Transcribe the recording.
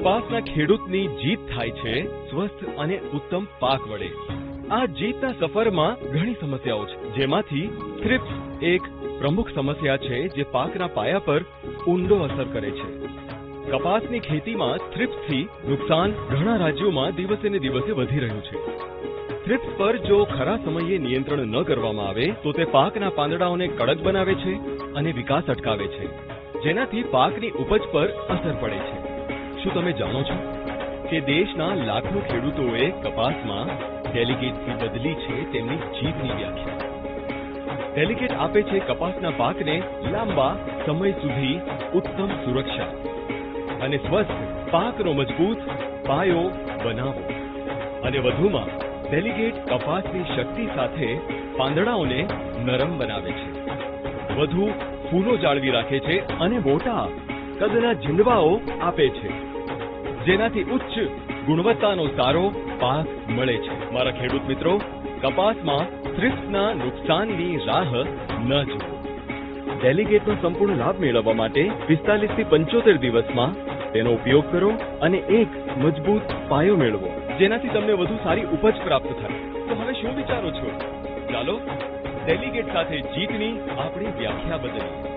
કપાસના ખેડૂતની જીત થાય છે સ્વસ્થ અને ઉત્તમ પાક વડે। આ જીતના સફરમાં ઘણી સમસ્યાઓ છે, જેમાંથી થ્રિપ્સ એક પ્રમુખ સમસ્યા છે જે પાકના પાયા પર ઊંડો અસર કરે છે। કપાસની ખેતીમાં થ્રિપ્સથી નુકસાન ઘણા રાજ્યોમાં દિવસે ને દિવસે વધી રહ્યું છે। થ્રિપ્સ પર જો ખરા સમયે નિયંત્રણ ન કરવામાં આવે તો તે પાકના પાંદડાઓને કડક બનાવે છે અને વિકાસ અટકાવે છે, જેનાથી પાકની ઉપજ પર અસર પડે છે। શું તમે જાણો છો કે દેશના લાખો ખેડૂતોએ કપાસમાં ડેલિગેટથી બદલી છે તેમની જીતની વ્યાખ્યા। ડેલિગેટ આપે છે કપાસના પાકને લાંબા સમય સુધી ઉત્તમ સુરક્ષા અને સ્વસ્થ પાકનો મજબૂત પાયો બનાવો। અને વધુમાં ડેલિગેટ કપાસની શક્તિ સાથે પાંદડાઓને નરમ બનાવે છે, વધુ ફૂલો જાળવી રાખે છે અને મોટા કદના ઝીંડવાઓ આપે છે, જેનાથી ઉચ્ચ ગુણવત્તાનો સારો પાક મળે છે। મારા ખેડૂત મિત્રો, કપાસમાં થ્રિપ્સના નુકસાનની રાહ ન જુઓ। ડેલિગેટનો સંપૂર્ણ લાભ મેળવવા માટે 45 થી 75 દિવસમાં તેનો ઉપયોગ કરો અને એક મજબૂત પાયો મેળવો, જેનાથી તમને વધુ સારી ઉપજ પ્રાપ્ત થાય। તો હવે શું વિચારો છો? ચાલો ડેલિગેટ સાથે જીતની આપણી વ્યાખ્યા બદલીએ।